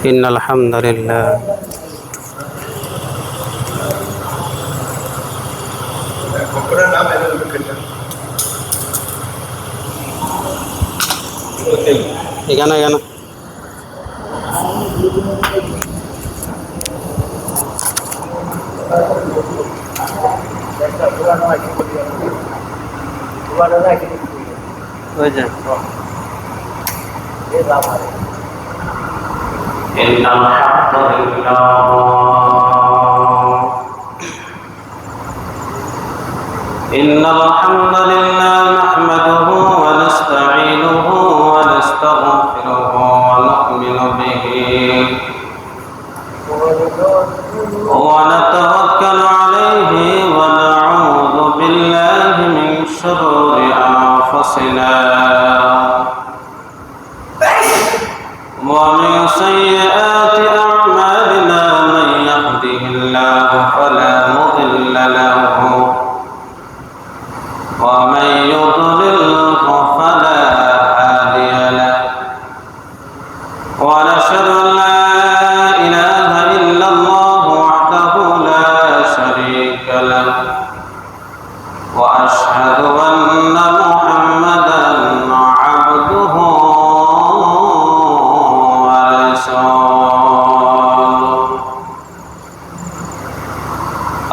إن الحمد لله এখানে إن الحمد لله نحمده ونستعينه ونستغفره ونؤمن به ونتوكل عليه ونعوذ بالله من شرور أنفسنا ومن سيئات أعمالنا من يهده الله فلا مضل له ومن يضلله فلا هادي له ونشهد أن لا إله إلا الله وحده لا شريك له وأشهد أن محمدا عبده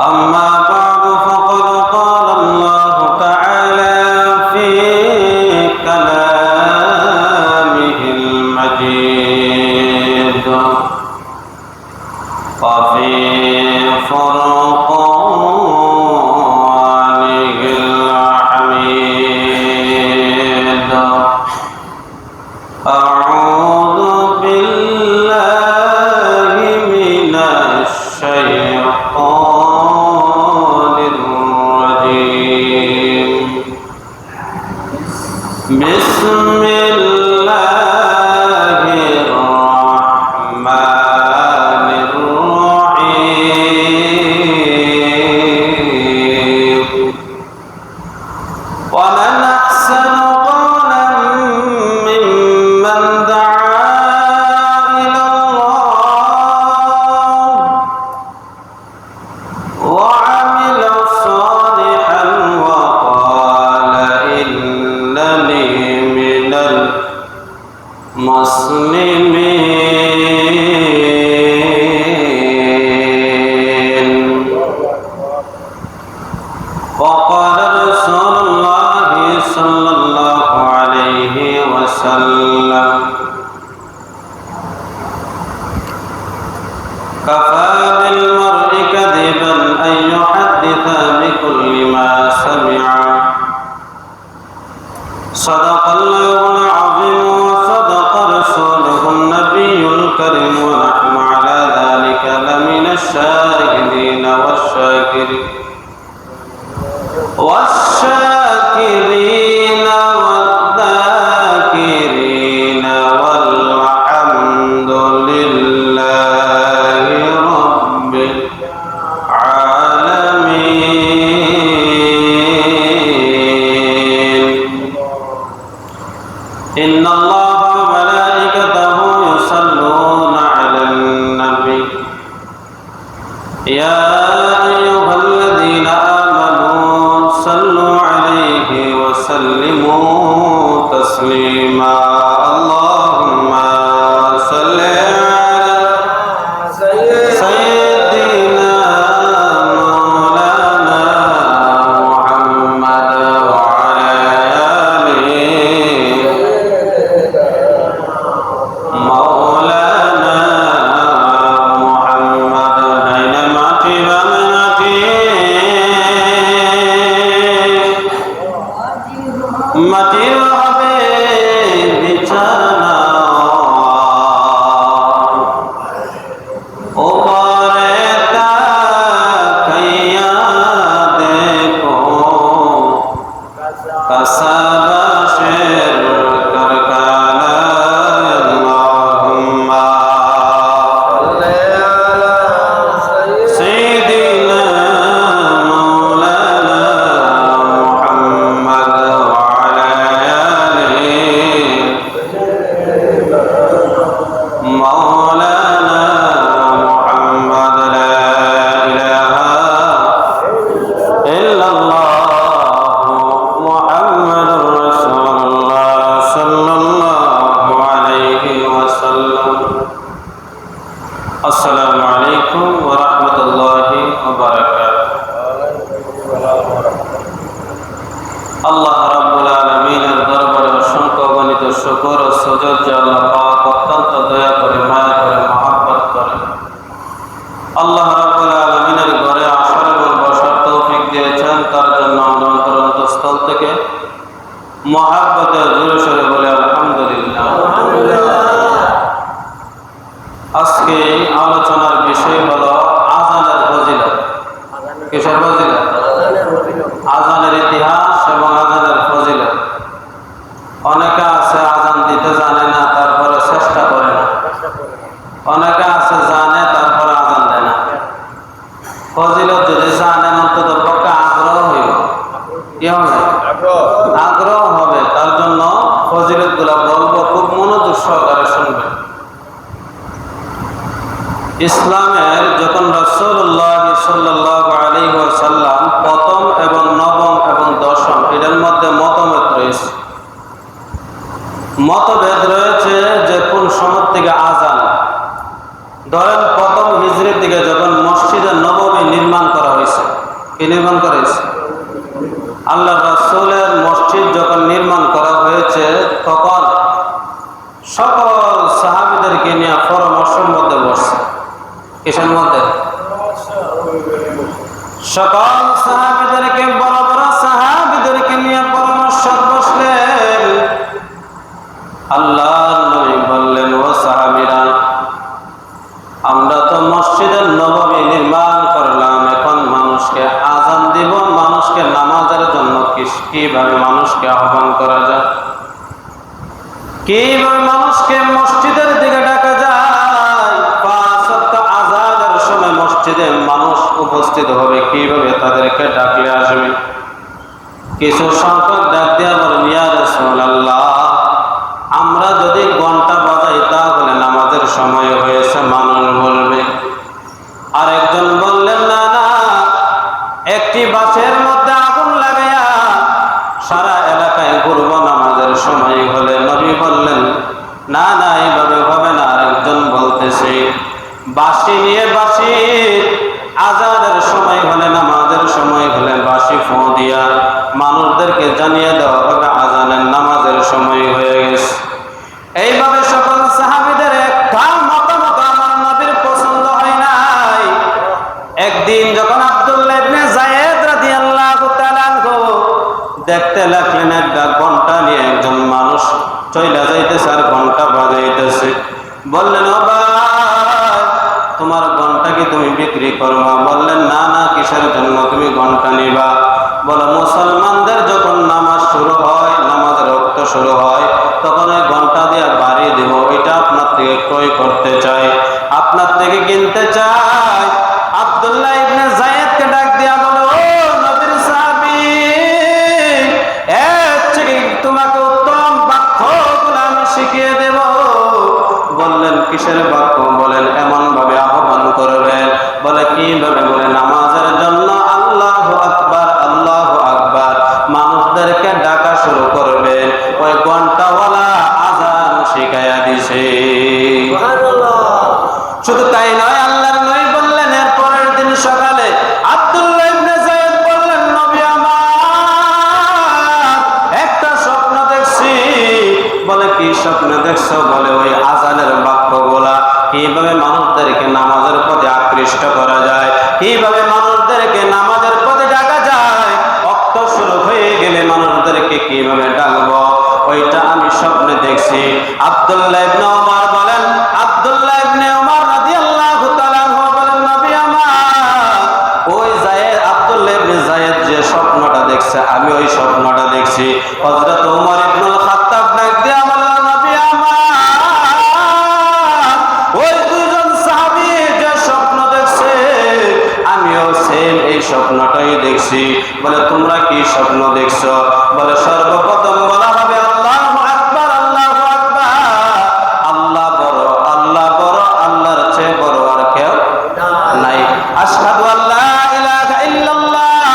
أما بعد فقد قال الله تعالى في كلامه المجيد وفي فرقانه الحميد أعوذ بالله من الشيطان الرجيم بسم الله الرحمن الرحيم ومن أحسن قولا ممن دعا إلى الله وعمل صالحا وقال إنني من المسلمين وقال رسول الله صلى الله عليه وسلم كفى بالمرء كذبا أن يحدث بكل ما سمع صدق الله العظيم وصدق رسوله النبي الكريم ونحن على ذلك لمن الشاهدين والشاكرين والذاكرين والحمد لله رب العالمين إن الله وملائكته يصلون على النبي يا أيها الذين آمنوا صلوا عليه وسلموا تسليما اللهم صل على سيدنا مولانا محمد وعلى آله مولانا محمد أينما تبنتي মাটির হবে বিছানা ওপরে তাকাইয়া দেখো কাসাবাসের কারখানা আল্লাহুম্মা সাইয়্যিদিনা মাওলানা মুহাম্মদ مولانا وسلم السلام عليكم ورحمة الله وبركاته আল্লাহ রাব্বুল আলামিনের দরবারে অসংখ্য গণিত শুকর ও সুজুদ যে আল্লাহ পাক অত্যন্ত দয়া করে মায়া করে মহব্বত করে আল্লাহ রাব্বুল আলামিনের ঘরে আসার এবং বসার তৌফিক দিয়েছেন তার জন্য আমরা অন্তরস্থল থেকে মহব্বতের জোরে সোরে বলে আলহামদুলিল্লাহ। আজকে আলোচনার বিষয় হলো আযানের ফজিলত। কিসের ফজিলত? আযানের ইতিহাস এবং আযানের ফজিলত। অনেকে আছে আযান দিতে জানে না, তারপরে চেষ্টা করে না। অনেকে আছে জানে, তারপরে আযান দেয় না। ফজিলত যদি জানেন অন্তত পক্ষে আগ্রহ হইব, কি হবে? আগ্রহ হবে। তার জন্য ফজিলত গুলা বলবো, খুব মনোযোগ সহকারে শুনবেন। ইসলামের যখন রাসূলুল্লাহ সাল্লাল্লাহু আলাইহি ওয়াসাল্লাম প্রথম এবং নবম এবং দশম এর মধ্যে মতভেদ রয়েছে। মতভেদ রয়েছে যে কোন সময় থেকে আযান। ধরেন প্রথম হিজরির দিকে যখন মসজিদে নববী নির্মাণ করা হয়েছে, কি নির্মাণ করা হয়েছে? আল্লাহ রাসূলের মসজিদ যখন নির্মাণ করা হয়েছে তখন সকল সাহাবীদেরকে নিয়ে পরামর্শের মধ্যে বসছে। কিসের মধ্যে? সকল সাহাবীদেরকে, বড় বড় সাহাবীদেরকে নিয়ে পরামর্শ বসলেন। আল্লাহর নবী বললেন, ও সাহাবীরা, আমরা তো মসজিদের নববী নির্মাণ করলাম, এখন মানুষকে আযান দিব, মানুষকে নামাজের জন্য কিভাবে মানুষকে আহ্বান করা যায়, কিভাবে মানুষকে মসজিদের দিকে ডাকা যায়? পাঁচ ওয়াক্ত আযানের সময় মসজিদে মানুষ উপস্থিত হবে, কিভাবে তাদেরকে ডাকলে আসবে? কিছু সংখ্যক ডাক দিয়া বলেন, ইয়া রাসূলুল্লাহ, আমরা যদি ঘন্টা বাজাই তাহলে নামাজের সময় হয়েছে, মানুষ বলবে। আর একজন বললেন, না না, একটি বাঁশের মধ্যে আগুন লাগাইয়া সারা এলাকায় ঘুরবো নামাজের সময় হলে। নবী বললেন, না না, এইভাবে হবে না। আর একজন বলতেছে, বাঁশি নিয়ে, বাঁশি আযানের সময় হলে, নামাজের সময় হলে বাঁশি ফু দিয়া মানুষদেরকে জানিয়ে দেওয়া হবে আযানের নামাজের সময় হয়ে গেছে। এইভাবে সকল সাহাবীদের একটা মতামত আমার নবীর পছন্দ হয় নাই। একদিন যখন আব্দুল্লাহ ইবনে যায়েদ রাদিয়াল্লাহু তাআলা আনহু দেখতে লাগলেন একটা ঘন্টা নিয়ে একজন মানুষ চইলা যাইতেছে আর ঘন্টা বাজাইতেছে, বললেন, ও ভাই, তোমার ঘন্টা কি তুমি বিক্রি করবা? বললেন, না না, কিসের জন্য তুমি ঘন্টা নিবা? বলো, মুসলমানদের যখন নামাজ শুরু হয়, নামাজের ওয়াক্ত শুরু হয়, তখন ওই ঘন্টা দিয়ে বাড়ি দিব, এটা আপনার থেকে ক্রয় করতে চাই, আপনার থেকে কিনতে চাই। আব্দুল্লাহ ইবনে যায়েদকে ডাক দিয়া বলো, ও নবীর সাহাবী, তোমাকে উত্তম বাক্যগুলো আমি শিখিয়ে দেব। বললেন, কিসের বাক্য? বলেন, এমন ভাবে আহ্বান করবেন। বলে, কিভাবে? বলে, নামাজের জন্য আল্লাহু আকবার, আল্লাহু আকবার মানুষদেরকে ডাকা শুরু করবেন। ওই ঘন্টাওয়ালা আযান শিখাইয়া দিছে। শুধু তাই নয়, আল্লাহর নবী বললেন, এর পরের দিন সকালে আব্দুল্লাহ ইবনে যায়েদ বললেন, নবী আমার একটা স্বপ্ন দেখছি। বলে, কি স্বপ্ন দেখছো? বলে, ওই আযানের বাক্যগুলা, কিভাবে মানুষদেরকে নামাজের পথে আকৃষ্ট করা যায়, কিভাবে মানুষদেরকে নামাজের পথে ডাকা যায়, ওয়াক্ত শুরু হয়ে গেলে মানুষদেরকে কিভাবে ডাকবো, ওইটা আমি স্বপ্নে দেখছি। আব্দুল্লাহ ইবনে ওমর বলেন, আব্দুল্লাহ ইবনে ওমর রাদিয়াল্লাহু তাআলা আনহু বলেন, নবী আমার, ওই যায়েদ, আব্দুল্লাহ ইবনে যায়েদ যে স্বপ্নটা দেখছে, আমি ওই স্বপ্নটা দেখছি। হযরত ওমর ইবনুল খাত্তাব ডাক দিয়া বলেন, নবী আমার, ওই দুইজন সাহাবী যে স্বপ্ন দেখছে, আমিও সেম এই স্বপ্নটাই দেখছি। বলে, তোমরা কি স্বপ্ন দেখছো? বলে, সর্বপ্রথম বলা হবে আল্লাহু আকবার, আল্লাহু আকবার, আল্লাহ বড়, আল্লাহ বড়, আল্লাহর চেয়ে বড় আর কেউ নাই। আশহাদু আল্লা ইলাহা ইল্লাল্লাহ,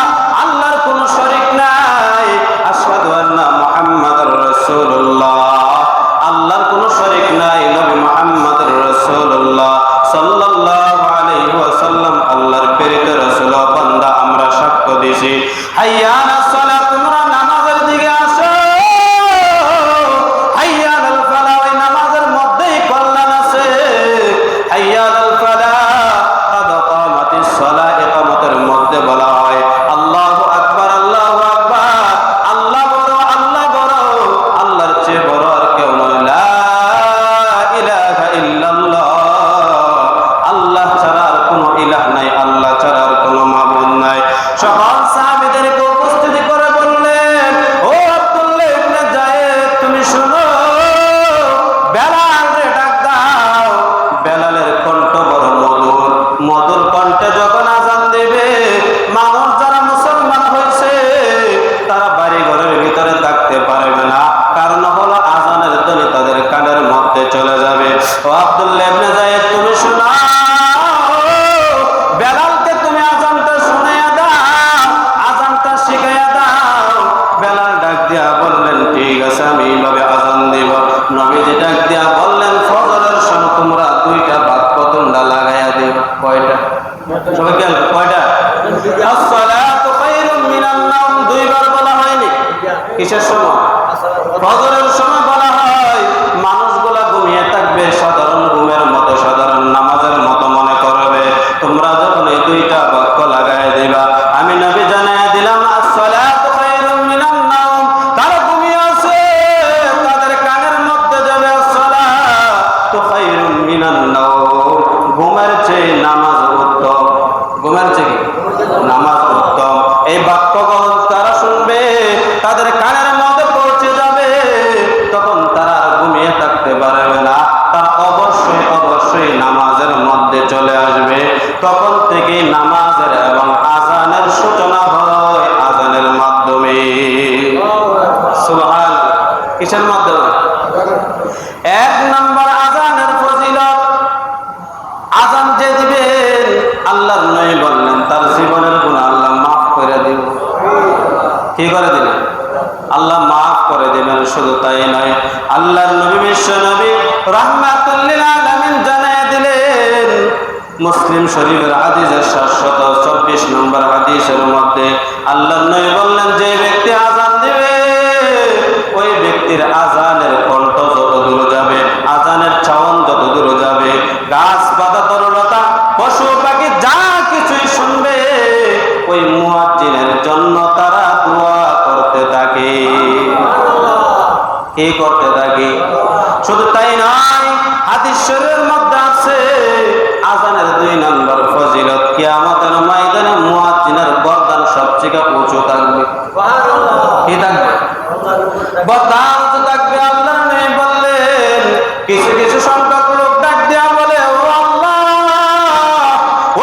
আল্লাহর কোনো শরীক নাই। আশহাদু আন্না মুহাম্মাদুর রাসূলুল্লাহ, আল্লাহর কোনো শরীক নাই, নবী মুহাম্মদ যাবে। ও আব্দুল্লাহ ইবনে যায়েদ, তুমি শোনাও, বেলালকে তুমি আযানটা শুনাইয়া দাও, আযানটা শিখাইয়া দাও। বেলাল ডাক দিয়া বললেন, ঠিক আছে, আমি এইভাবে আযান দিব। নবীজি ডাক দিয়া বললেন, ফজরের সময় তোমরা দুইটা বাক্য তোমরা লাগাইয়া দিও। কয়টা? সবাই খেয়াল, কয়টা? আসসালাতু খায়রুম মিনান নাওম দুইবার বলা হয়নি। কিসের সময়? ফজরের সময় বলা হয়। মানুষগুলা ঘুমিয়ে থাকবে, সাধারণ ঘুমের মতো, সাধারণ নামাজের মতো মনে করবে। তোমরা যখন এই দুইটা বাক্য লাগাই দিবা, আমি নবী জানাই দিলাম, আসসালাতু খায়রুম মিনান নাওম, তারা ঘুমিয়ে আছে, তাদের কানের মধ্যে যাবে আসসালাতু খায়রুম মিনান নাওম, ঘুমের চেয়ে নামাজ উত্তম। ঘুমের চেয়ে নামাজ উত্তম। এই বাক্যগুলো তারা শুনবে, তাদের কানের মধ্যে পৌঁছে যাবে, তখন তারা ঘুমিয়ে থাকতে পারবে না, তারা অবশ্যই অবশ্যই নামাজের মধ্যে চলে আসবে। তখন থেকে নামাজের এবং আযানের সূচনা হয় আযানের মাধ্যমে। সুবহান। কিসের মাধ্যমে? এক নম্বর আযানের ফজিলত, আযান যে দিবেন, আল্লাহর নবী বললেন তার জীবনের গুনাহ আল্লাহ মাফ করে দিবেন। কি করে দিবেন? আল্লাহ মাফ করে দিবেন। শুধু তাই নয়, আল্লাহর নবী বিশ্ব নবী রাহমাতুল লিল আলামিন জানায় দিলেন, মুসলিম শরীফের হাদিসের 724 নম্বর হাদিসের মধ্যে আল্লাহর নবী বললেন, যে ব্যক্তি আযান দিবে, ওই ব্যক্তির আযানের কণ্ঠ যত দূর যাবে, আযানের চাওয়ান যত দূর যাবে, গাছ পাতা তরুলতা পশু পাখি যা কিছুই শুনবে, ওই মুয়াজ্জিনের জন্য তারা দোয়া করতে থাকে। কি করতে থাকে? শুধু তাই নয়, হাদিস শরীফের মধ্যে আছে আযানের 2 নম্বর ফজিলত, কিয়ামতের ময়দানে মুয়াজ্জিনের গর্দান সবচেয়ে উঁচু থাকবে। সুবহানাল্লাহ। কি থাকবে? গর্দান উঁচু থাকবে। আল্লাহর নবী বললেন, কিছু কিছু সংখ্যক লোক ডাক দেয়া বলে, ও আল্লাহ,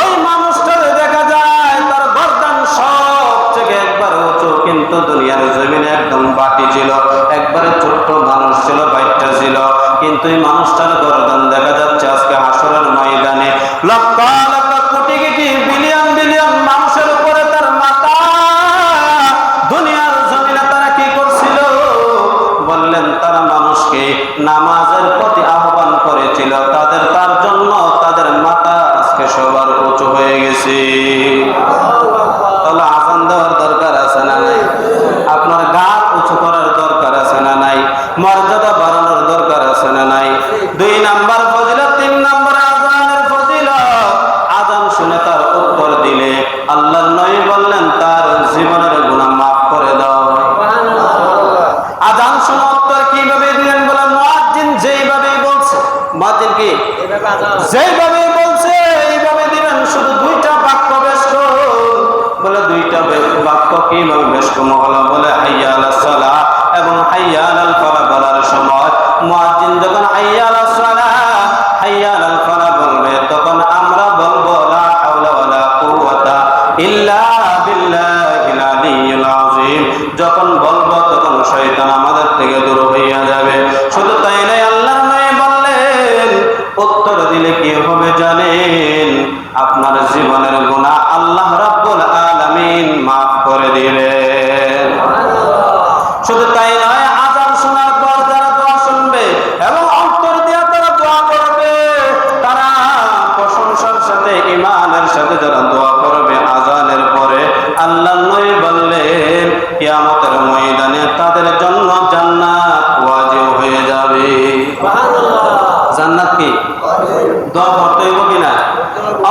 ওই মানুষটাকে দেখা যায় তার গর্দান সবচেয়ে একবার উঁচু, কিন্তু দুনিয়ার জমিনে একদম বাটি ছিল, একবারে ছোট্ট মানুষ ছিল, বাইটটা ছিল, কিন্তু এই মানুষটার গর্দান দেখা যাচ্ছে আজকে হাসরের ময়দানে লক্ষ লক্ষ কোটি কোটি বিলিয়ন বিলিয়ন মানুষের উপরে তার মাথা। দুনিয়ার জমিনে তারা কি করছিল? বললেন, তারা মানুষকে নামাজের প্রতি আহ্বান করেছিল, তার জন্য তাদের মাথা আজকে সবার উঁচু হয়ে গেছে। তাহলে আযান দেওয়ার দরকার আছে না নাই? আপনার গা উঁচু করার দরকার আছে না নাই? মর্যাদা বাড়ানোর দরকার আছে না নাই? 2 নম্বর ফজিলত। 3 নম্বর আযানের ফজিলত, আযান শুনে তার উত্তর দিলে আল্লাহর নবী বললেন তার জীবনের গুনাহ মাফ করে দাও। সুবহানাল্লাহ। আযান শুনে উত্তর কিভাবে দিলেন? বলে, মুয়াজ্জিন যেইভাবে বলছে, মুয়াজ্জিন কি যেইভাবে বলছে এইভাবে দিবেন। শুধু 2টা বাক্য বেশ করুন। বলে, 2টা বাক্য কিভাবে বেশ করবো? বলে, হাইয়া আলাস সালাহ এবং হাইয়া আলাল ফালাহ বলার সময় মুয়াজ্জিন যখন হাইয়া আলাস সালাহ হাইয়া আলাল ফালাহ বলবে, তখন আমরা বলবো লা হাওলা ওয়ালা কুওয়াতা ইল্লা বিল্লাহিল আলিয়্যিল আযীম। যখন বলবো তখন শয়তান আমাদের থেকে দূর হইয়া যাবে। শুধু তাই নয়, আল্লাহর নবী বললেন, উত্তর দিলে কি হবে জানেন? আপনার জীবনের গুনাহ আল্লাহ রাব্বুল আলামিন মাফ করে দিবেন। শুধু তাই নয়, আযান শোনার পর যারা দোয়া শুনবে এবং অন্তর দিয়ে তারা দোয়া করবে, তারা প্রশংসার সাথে ঈমানের সাথে যারা দোয়া করবে আযানের পরে, আল্লাহর নবী বললেন, কিয়ামতের ময়দানে তাদের জন্য জান্নাত ওয়াজিব হয়ে যাবে। সুবহানাল্লাহ। জান্নাত কি? দোয়া করতে হইব কিনা?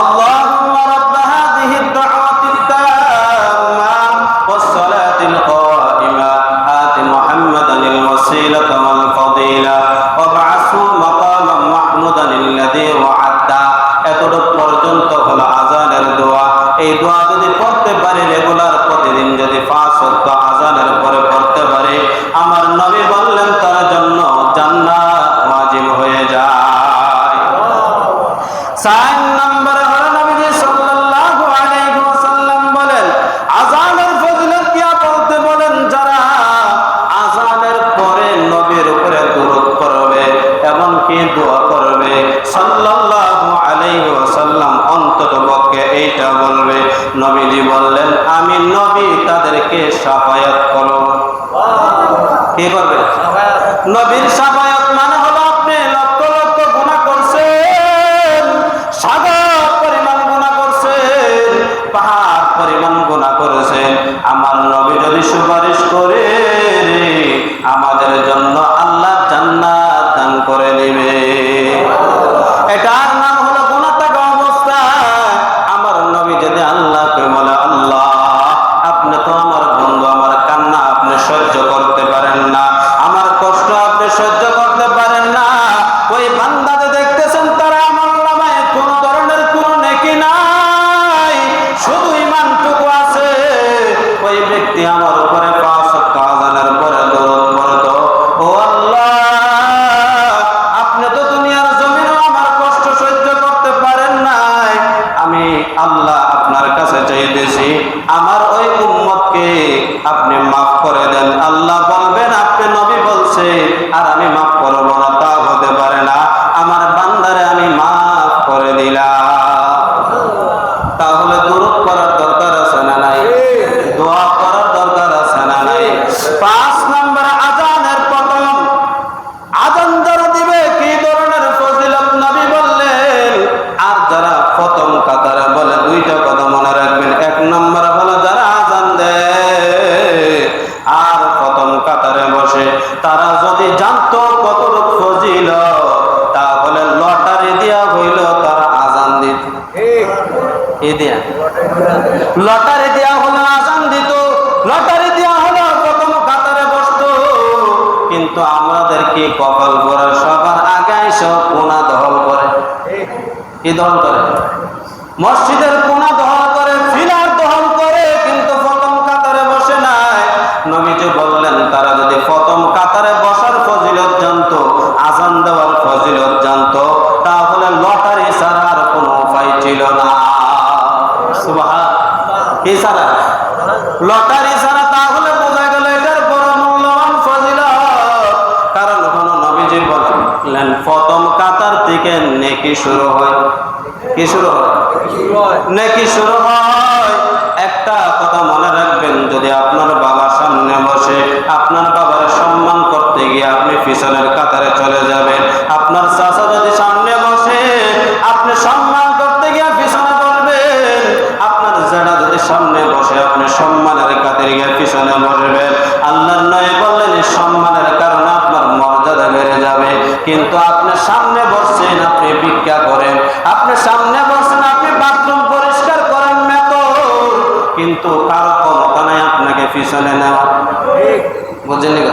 আল্লাহুম্মা রাব্ব হাযিহি দাওয়াতিত তাম্মা ওয়াস সালাতিল কাইমা আতি মুহাম্মাদানিল ওয়াসিলাতা ওয়াল ফাদিলা ওয়াবআসহু মাকামান মাহমুদান আল্লাযী ওয়া'আদতা। এতটুক পর্যন্ত হলো আযানের দোয়া। এই দোয়া যদি পড়তে পারি রেগুলার, প্রতিদিন যদি 5 ওয়াক্ত আযানের পরে পড়তে পারি, আমার নবী বললেন তার জন্য জান্নাত ওয়াজিব হয়ে যায়। 4 নম্বর হলো নবীজি সাল্লাল্লাহু আলাইহি ওয়াসাল্লাম বলেন, আযানের ফজিলত কি বলতে বলেন, যারা আযানের পরে নবীর উপরে দরুদ পড়বে এবং কি দোয়া করবে, করে সাল্লাল্লাহু আলাইহি ওয়াসাল্লাম অন্তত পক্ষে এইটা বলবে। নবীজি বললেন, আমি নবী তাদেরকে শাফায়াত করব। কি করবে? নবীর শাফায়াত মানে হলো আপনি লক্ষ লক্ষ গুনাহ করছেন, সাগর পরিমাণ গুনাহ করছেন, পাহাড় পরিমাণ গুনাহ করেছেন, আমার নবী যদি সুপারিশ করে আমাদের জন্য আল্লাহ জান্নাত দান করে দিবে। এটার নাম হলো গুনাহ থাকা অবস্থায় আমার নবী যদি আল্লাহকে বলে, আল্লাহ আপনি তো আমার বন্ধু, আমার কান্না আপনি সহ্য করতে পারেন না, আমার কষ্ট আপনি সহ্য করতে পারেন না, ওই বান্দাকে দেখতেছেন তারা আমার নামায় কোন ধরনের কোন নেকি নাই, শুধু ঈমানটুকু আছে, ওই ব্যক্তি আমার উপরে 5 ওয়াক্ত আযানের পরে দরুদ পড়তো, ও আল্লাহ আপনি তো দুনিয়ার জমিনে আমার কষ্ট সহ্য করতে পারেন নাই, আমি আল্লাহ আপনার কাছে চাইতেছি আমার ওই উম্মতকে আপনি মাফ করে দেন। আল্লাহ বলবেন, আপনি নবী বলছে আর আমি মাফ করব না, তা হতে পারে না, আমার বান্দারে আমি মাফ করে দিলাম। তাহলে দুরূদ করার দরকার আছে না নাই? দোয়া করার দরকার আছে না নাই? 5 নম্বর আযানের প্রথম আযান যারা দিবে কি ধরনের ফজিলত নবী বললেন। আর যারা প্রথম কাতারে বলে, দুইটা কথা মনে রাখবেন। 1 নম্বর হলো যারা আযান দেয় আর প্রথম কাতারে বসে, তারা যদি জানতো কতটুকু ফজিলত, তাহলে লটারি দিয়া হইল তারা আযান দিত। লটারি দেওয়া হলো আযান দিত, লটারি দেওয়া হলো প্রথম কাতারে বসতো। কিন্তু আমাদের কি কপাল পরে, সবার আগে সব কোনা দখল করে। কি দখল করে? মসজিদের কোনা দখল করে, ফিলার দখল করে, কিন্তু প্রথম কাতারে বসে নাই। নবীজি বললেন, তারা যদি প্রথম কাতারে বসার ফজিলত জানতো, আযান দেওয়ার ফজিলত জানতো, তাহলে লটারি ছাড়া আর কোনো উপায় ছিল না। কি ছাড়া? লটারি ছাড়া। তাহলে বোঝা গেল এটার বড় মূল্যবান ফজিলত। কারণ হলো নবীজি বললেন, প্রথম কাতার থেকে নেকি শুরু হয়। কি শুরু হয়? নেকি শুরু হয়। একটা কথা মনে রাখবেন, যদি আপনার বাবার সামনে বসে আপনার বাবার সম্মান করতে গিয়ে আপনি পিছনের কাতারে চলে যাবেন, আপনার চাচা যদি সামনে বসে আপনি সম্মান করতে গিয়ে পিছনে বসবেন, আপনার জেঠা যদি সামনে বসে আপনি সম্মানের কাতারে গিয়ে পিছনে বসবেন। আল্লাহর নবী বললেন, সম্মানের কারণে আপনার মর্যাদা বেড়ে যাবে। কিন্তু আপনি সামনে বসছেন, আপনি ভিক্ষা করেন, আপনি সামনে বসছেন, আপনি বাথরুম পরিষ্কার করেন কিন্তু কারো ক্ষমতা নাই আপনাকে পিছনে নেওয়া। বুঝলেন?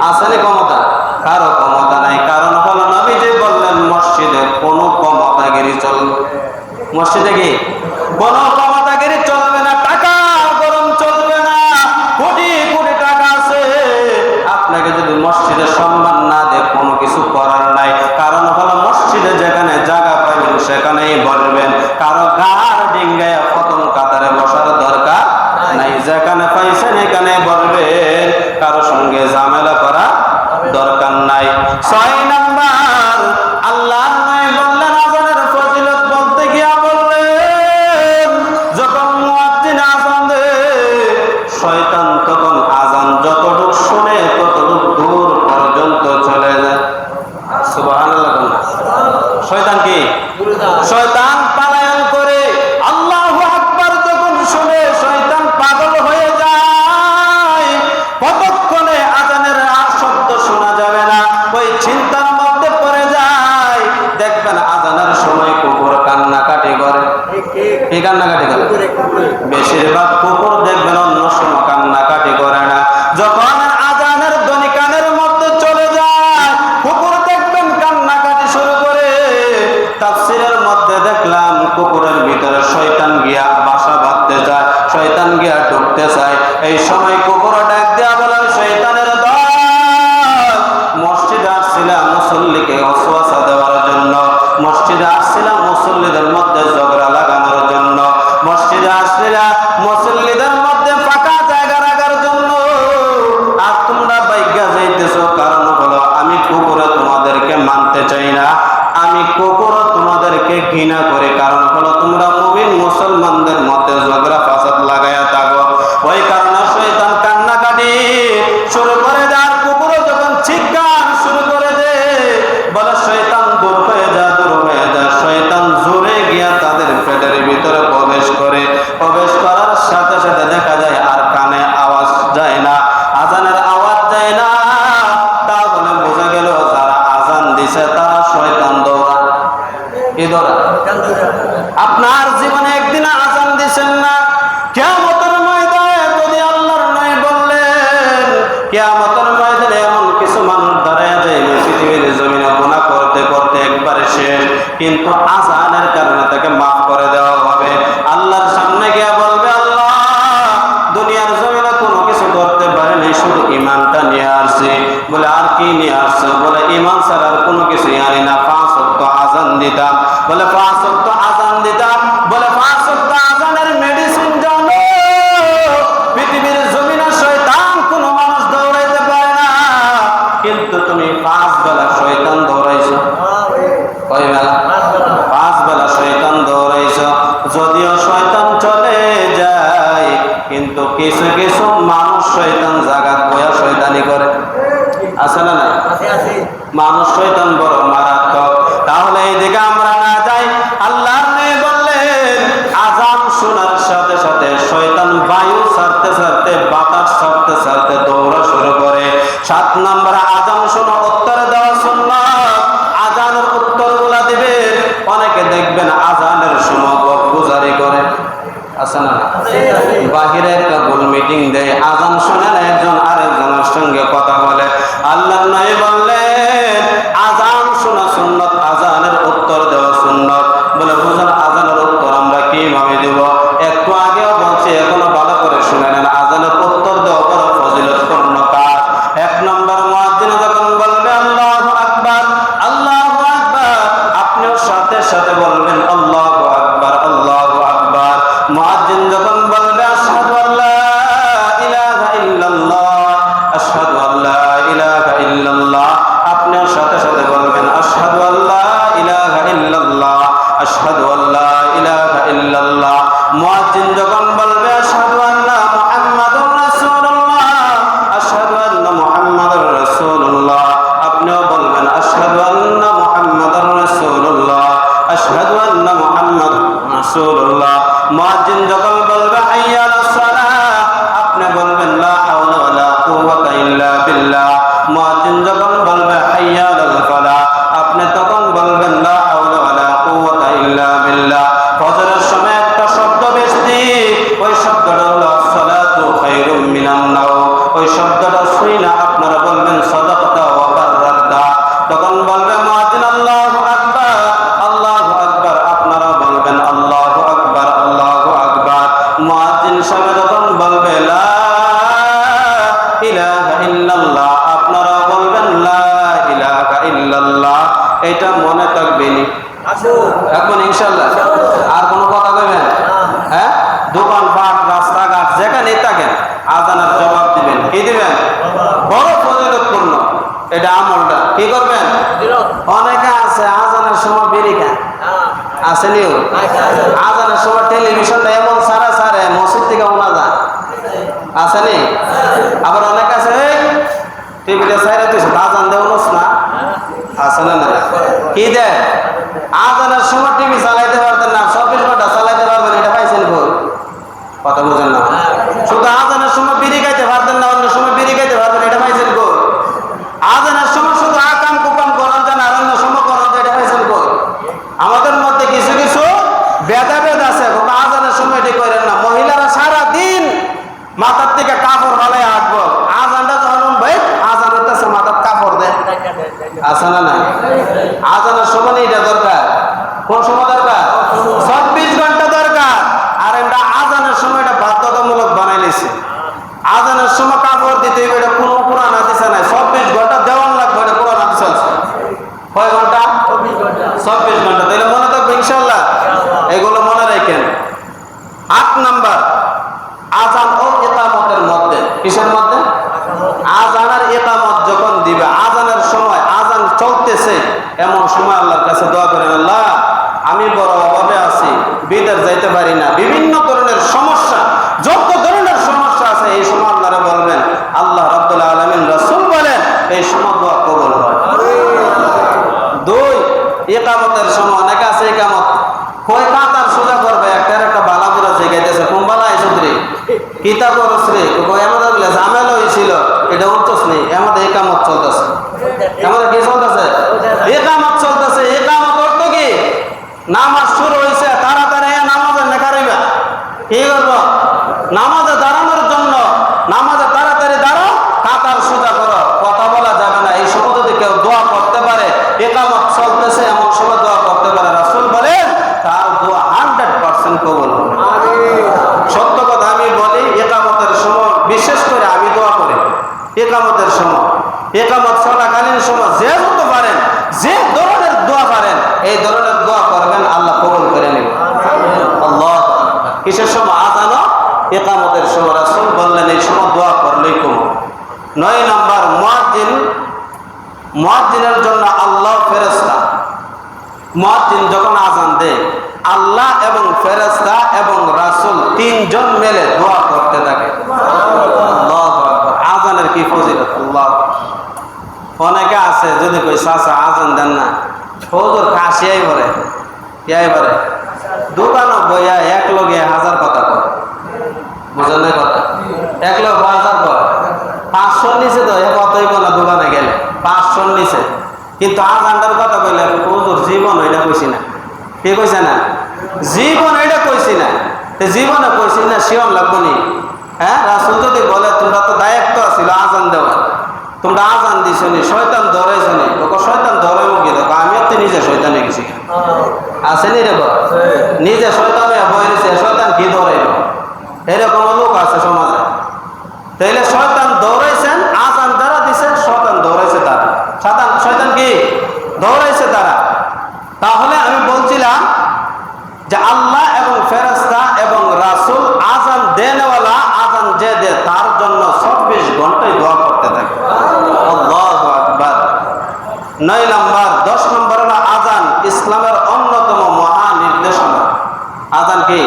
আসলে ক্ষমতা কারো ক্ষমতা নাই। কারণ হলো নবীজি বললেন, মসজিদে কোনো ক্ষমতাগিরি চলবে। মসজিদে কি কোনো ক্ষমতাগিরি চলবে না, টাকা গরম চলবে না। কোটি কোটি টাকা আছে, আপনাকে যদি মসজিদে সম্মান না দেয় কোনো কিছু করার নাই। কারণ হলো মসজিদে যেখানে জায়গা পাবেন সেখানেই বসবেন, কারো গার ডিঙ্গায় প্রথম কাতারে বসার দরকার নাই। যেখানে পাইছেন এখানে বসবেন, কারো সঙ্গে ঝামেলা করা দরকার নাই। 6 নাম্বার আল্লাহ নবী বললেন, আযানের ফজিলত বলতে গিয়া বললেন, যখন মুয়াজ্জিন আযান দেয়, শয়তান তখন আযান যতটুক শুনে ততটুক দূর পর্যন্ত চলে যায়। সুবহানাল্লাহ। শয়তান কি? শয়তান পালায়ন করে। আল্লাহু আকবার যখন শুনে শয়তান পাগল হয়ে যায়, কতক্ষণে আযানের আর শব্দ শোনা যাবে না, ওই চিন্তার মধ্যে পড়ে যায়। দেখবেন আযানের সময় কুকুর কান্নাকাটি করে। কি কান্নাকাটি করে? বেশিরভাগ কুকুর দেখবেন অন্য সময় কান্নাকাটি করে না। যখন আযানের ধ্বনি কানের মধ্যে চলে যায়, কুকুর দেখবেন কান্নাকাটি শুরু করে। তাফসীরের মধ্যে দেখলাম কুকুরের ভিতরে শয়তান গিয়া বাসা বাঁধতে যায়, শয়তান গিয়া ঢুকতে চায়। এই সময় কুকুর ডাক দেয়া বলে, শয়তানের দল, মসজিদে আসছিলাম মুসল্লিকে ওয়াসওয়াসা দেওয়ার জন্য, মসজিদে আসছিলাম মুসল্লিদের মধ্যে ঝগড়া লাগানোর জন্য, মসজিদে আসছিলাম মুসল্লিদের মধ্যে ফাঁকা জায়গা রাখার জন্য, আর তোমরা বাইগা যাইতেছো। কারণ হলো আমি কুকুরে তোমাদেরকে মানতে চাই না, আমি আমি কুকুর তোমাদেরকে ঘৃণা করি, কারণ হলো তোমরা মুমিন মুসলমানদের মধ্যে ঝগড়া ফাসাদ লাগায়া থাকো। ওই কারণে শয়তান কান্নাকাটি শুরু করে দেয়। কুকুর যখন চিৎকার শুরু করে দেয়, বলে শয়তান দূর হয়ে যা, দূর হয়ে যা। শয়তান জোরে গিয়া তাদের পেটের ভিতরে প্রবেশ করে। প্রবেশ করার সাথে সাথে দেখা যায় আর কানে আওয়াজ যায় না, আজানের আওয়াজ যায় না। তাহলে বোঝা গেল যারা আজান দিছে তারা শয়তান দৌড়া। কি দৌড়া? আপনার জীবনে একদিন আজান দিছেন না, কিয়ামতের ময়দানে যদি আল্লাহর নয় বললেন, কিয়ামতের ময়দানে এমন কিছু মানুষ দাঁড়ায় যায় পৃথিবীর জমিনে গুনাহ করতে করতে একবারে শেষ, কিন্তু আজানের কারণে তাকে মাফ করে দেওয়া হবে। আল্লাহর সামনে গিয়ে বলবে, আল্লাহ দুনিয়ার জমিনে কোনো কিছু করতে পারেনি, শুধু ঈমানটা নিয়ে আসছি। বলে আর কি নিয়ে আসছো? বলে ঈমান ছাড়া আর কোনো কিছু আনি না, 5 ওয়াক্ত আজান দিতাম। বলে 5 ওয়াক্ত আজান দিতাম। বলে 5 ওয়াক্ত আজানের মেডিসিন জানো? পৃথিবীর জমিনে শয়তান কোনো মানুষ দৌড়াইতে পারে না, কিন্তু তুমি 5 বেলা শয়তান দৌড়াইছো। কয় বেলা? 5 বেলা শয়তান দৌড়াইছো। যদিও শয়তান চলে যায়, কিন্তু কিছু কিছু মানুষ শয়তান জাগাত বয়া শয়তানি করে। আছে না না? মানুষ শয়তান বড় মারাত্মক। তাহলে এই দিকে আমরা না যাই। আল্লাহর নবী বললেন, আজান শোনার সাথে সাথে শয়তান বায়ু ছাড়তে ছাড়তে, বাতাস ছাড়তে ছাড়তে দৌড়া শুরু করে। 7 নম্বর আজান শোনা উত্তর দেওয়া সুন্নাত। আজানের উত্তরগুলা দিবে। অনেকে দেখবেন আজানের সময় গুজারি করে। আছে না? বাহিরে একটা গোল মিটিং দেয়, আজান শুনে না একজন আরেকজনের সঙ্গে কথা বলে। আল্লাহর নবী বললেন, আজান শোনা সুন্নাত, আজানের উত্তর দেওয়া সুন্নাত। বলে হুজুর আজানের উত্তর আমরা কিভাবে দেব? একটু আগেও বলছি, এখনো ভালো করে শুনে নেন। আজানের উত্তর দেওয়া বড় ফজিলতপূর্ণ কাজ। 1 নম্বর মুয়াজ্জিন যখন বলবে আল্লাহু আকবার, আল্লাহু আকবার, আপনিও সাথে সাথে বলবেন আল্লাহু আকবার, আল্লাহু আকবার। মুয়াজ্জিন যখন বলবে আশহাদু আল্লা ইলাহা ইল্লাল্লাহ, আশহাদু আল্লা ইলাহা ইল্লাল্লাহ, আপনিও সাথে সাথে বলবেন আশহাদু আল্লা ইলাহা ইল্লাল্লাহ, আশহাদু আল্লা ইলাহা ইল্লাল্লাহ। মুয়াজ্জিন যখন বলবে আশহাদু আন্না মুহাম্মাদুর রাসূলুল্লাহ, আশহাদু আন্না মুহাম্মাদুর রাসূলুল্লাহ, আপনিও বলবেন আশহাদু আন্না মুহাম্মাদুর রাসূলুল্লাহ, আশহাদু আন্না মুহাম্মাদুর রাসূলুল্লাহ। মুয়াজ্জিন যখন বলবে হাইয়া আলাস সালাহ, আপনি বলবেন লা হাওলা ওয়ালা কুওয়াতা ইল্লা বিল্লাহ। মুয়াজ্জিন যখন বলবে হাইয়া আলাল ফালাহ, আপনি তখন বলবেন লা হাওলা ওয়ালা কুওয়াতা ইল্লা বিল্লাহ। ফজরের সময় একটা শব্দ বেশি, ওই শব্দটা হলো সালাতু খায়রুম মিনান নাওম। ওই শব্দটা শুনে আপনারা বলবেন সাদাকতা ওয়া বাররাতা। তখন বলবে মুয়াজ্জিন আল্লাহু আকবার, আল্লাহু আকবার, আপনারা বলবেন আল্লাহু আকবার, আল্লাহু আকবার। মুয়াজ্জিন সাহেব যখন বলবে লা ইলাহা ইল্লাল্লাহ, আপনারা বলবেন লা ইলাহা ইল্লাল্লাহ। এটা মনে থাকবেনি? এখন ইনশাআল্লাহ আর কোনো কথা কইবেন? হ্যাঁ, দোকানপাট রাস্তাঘাট যেখানেই থাকেন আজানের জবাব দিবেন। কি দিবেন? বড় ফজিলতপূর্ণ এটা আমলটা। কি করবেন? অনেকে আছে আজানের সময় বিড়ি খায়, আসেনিও? আজানের সময় টেলিভিশনটা এমন সারা সারে মসজিদ থেকে ওনা যায়, আসেনি? আবার অনেক আছে টিভিটা সাইরা তুই আজান দেওয়ানোস না, আছে না? না কি দেয়? আজানের সময় টিভি চালাইতে পারতেন না, 24 ঘন্টা চালাইতে পারবেন, এটা পাইছেন কই? কথা বুঝেন না? শুধু আজানের সময় বিড়ি খাইতে পারতেন না, অন্য সময় বিড়ি খাইতে পারবেন, এটা পাইছেন কই? আজানের সময় শুধু আকাম কুকাম করেন যান, আর অন্য সময় করেন, এটা পাইছেন কই? আমাদের মধ্যে কিছু কিছু ভেদাভেদ আছে। আজানের সময় এটি করেন না। মহিলারা সারা দিন মাথার থেকে কাপড় ফালাই আসবো, আজানটা যখন ভাই আজান হইতেছে মাথার কাপড় দেয়, আছে না? না আজানের সময় এটা দরকার। কোন সময় দরকার? 24 ঘন্টা দরকার। আর এটা আজানের সময় এটা বাধ্যতামূলক বানাই নিছে। আজানের সময় কাপড় দিতে হবে, এটা কোনো কোরআন হাদিসে নাই। 24 ঘন্টা দেওয়ান লাগবে, এটা কোরআন হাদিসে আছে। কয় ঘন্টা? 24 ঘন্টা। তাহলে মনে থাকবে ইনশাআল্লাহ, এগুলো মনে রাখেন। 8 নাম্বার আজান ও ইকামতের মধ্যে। কিসের মধ্যে? আজান আর ইকামত যখন দিবে, আজানের সময় আজান চলতেছে এমন সময় আল্লাহর কাছে দোয়া সময় অনেকে আছে একামত কই কাতার সোজা করবে একটা বালাপুরা শিখাইতেছে কোন বালা আইসুদ্রি কিতা করস রে কই আমাদের বলে ঝামেলা হয়েছিল এটা উঠতস নেই আমাদের একামত চলতেছে আমাদের কি চলতেছে একামত চলতেছে একামত অর্থ কি নামাজ শুরু হয়েছে তাড়াতাড়ি নামাজের নেখা রইবা কি করবো নামাজে দাঁড়ানোর জন্য নামাজে তাড়াতাড়ি দাঁড়াও কাতার সোজা করো কথা বলা যাবে না এই সময় যদি কেউ দোয়া করতে পারে একামত চলতেছে এমন সময় দোয়া করতে পারে রাসূল বলেন তার দোয়া 100% কবুল হবে সত্য কথা আমি বলি একামতের সময় বিশেষ করে আমি দোয়া করি একামতের সময় একামত চলাকালীন সময় যে হতে পারেন যে ধরনের দোয়া পারেন এই ধরনের দোয়া করবেন আল্লাহ কবুল করে নেবেন আল্লাহ কিসের সময় আযান একামতের সময় রাসূল বললেন এই সময় দোয়া করলেই কবুল 9 নম্বর মুয়াজ্জিনের জন্য আল্লাহ ফেরেশতা মুয়াজ্জিন যখন আযান দেয় আল্লাহ এবং ফেরেশতা এবং রাসূল তিনজন মিলে দোয়া করতে থাকে আল্লাহু আকবার আযানের কি ফজিলত আল্লাহ অনেকে আছে যদি কই চাচা আযান দেন না হুজুর কাশিয়াই ভরে ইয়াই ভরে দোকানে বইয়া এক লগে 1000 কথা কয় বুঝেন না কথা এক লগে 1000 কয় 500 নিচে তো এ কতই বলা দোকানে গেলে 500 নিচে কিন্তু আযানটার কথা কইলে হুজুর জীবন এটা কইছি না কে কইছে না জীবন এটা কইছি না জীবনে কইছি না শিওর লাগবো নি হ্যাঁ রাসূল যদি বলে তোমরা তো দায়িত্ব ছিল আযান দেওয়ার তোমরা আযান দিছো নি শয়তান ধরেছো নি তো শয়তান ধরে মুখে দেখো আমিও তো নিজে শয়তানে গেছি আসেনি রে বাবা নিজে শয়তানে বইরেছে শয়তান কি ধরাইলো এরকম লোক আছে সমাজে তাইলে শয়তান দৌড়াইছেন আযান দ্বারা দিছেন শয়তান দৌড়াইছে তারা শয়তান কি দৌড়াইছে তারা তাহলে আমি বলছিলাম যে আল্লাহ এবং ফেরেশতা এবং রাসূল আযান দেনওয়ালা আযান যে দেয় তার জন্য 24 ঘন্টাই দোয়া করতে থাকে আল্লাহু আকবার 9 নম্বর 10 নম্বর হলো আযান ইসলামের অন্যতম মহা নির্দেশনা আযান কি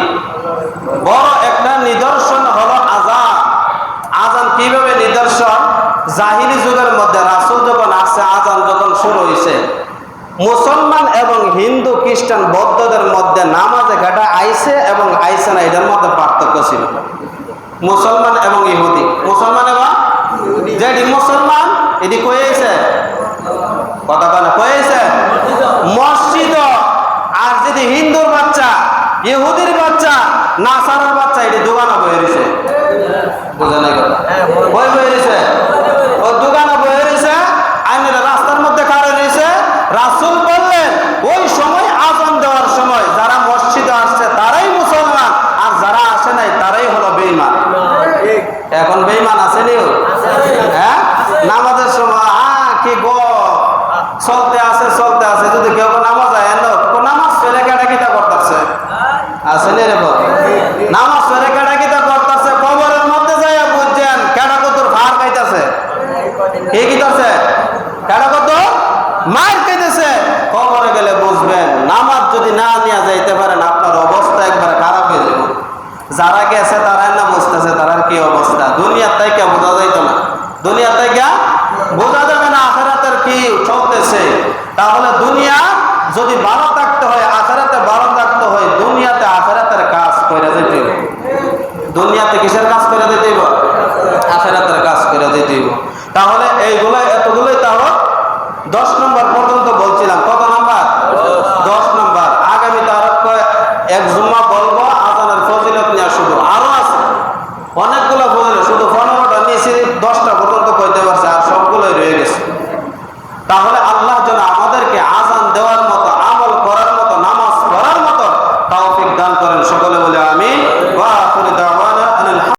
বড় একটা নিদর্শন হলো আযান আযান কিভাবে নিদর্শন জাহিলি যুগের মধ্যে রাসূল যখন আসছে আযান যখন শুরু হয়েছে মুসলমান এবং হিন্দু খ্রিস্টান বৌদ্ধদের মধ্যে নামাজে ঘাটা আইছে এবং আইছে না এদের মধ্যে পার্থক্য ছিল মুসলমান এবং ইহুদি মুসলমান এবং যেটি মুসলমান এটি কই আইছে কথা বলে কই আইছে মসজিদ আর যদি হিন্দুর বাচ্চা ইহুদির বাচ্চা নাসারার বাচ্চা এটি দোকানে বয়ে রয়েছে বুঝে নাই কথা বই বয়ে রয়েছে ও দোকানে বয়ে রয়েছে আইনের রাস্তার মধ্যে কারে রয়েছে রাসূল বললেন ওই সময় আযান দেওয়ার সময় যারা মসজিদে আসছে তারাই মুসলমান আর যারা আসে নাই তারাই হলো বেঈমান এখন বেঈমান আছে নিও হ্যাঁ নামাজের সময় কি গো চলতে আছে যদি কেউ নামাজ আয় নামাজ ফেলে কেটে কিতা করতেছে আছে নি রে নামাজ ফেলে কেটে কিতা করতেছে কবরের মধ্যে যাইয়া বুঝছেন কেডা কত ভার খাইতেছে কি কিতাছে কেডা কত মার খাইতেছে কবরে গেলে বুঝবেন নামাজ যদি না নিয়ে যাইতে পারেন আপনার অবস্থা একবার খারাপ হয়ে যাবে যারা গেছে তারাই না বুঝতেছে তারার কি অবস্থা দুনিয়ার থেকে বোঝা যাইতো না দুনিয়ার থেকে বোঝা যাবে না আখিরাতের কি চলতেছে তাহলে দুনিয়া যদি ভালো থাকতে হয় আখিরাতে ভালো থাকতে হয় দুনিয়াতে আখিরাতের কাজ করে যেতে হবে দুনিয়াতে কিসের কাজ করে দিতে হবে আখিরাতের কাজ করে দিতে হবে তাহলে এইগুলো এতগুলোই তাহলে 10 নম্বর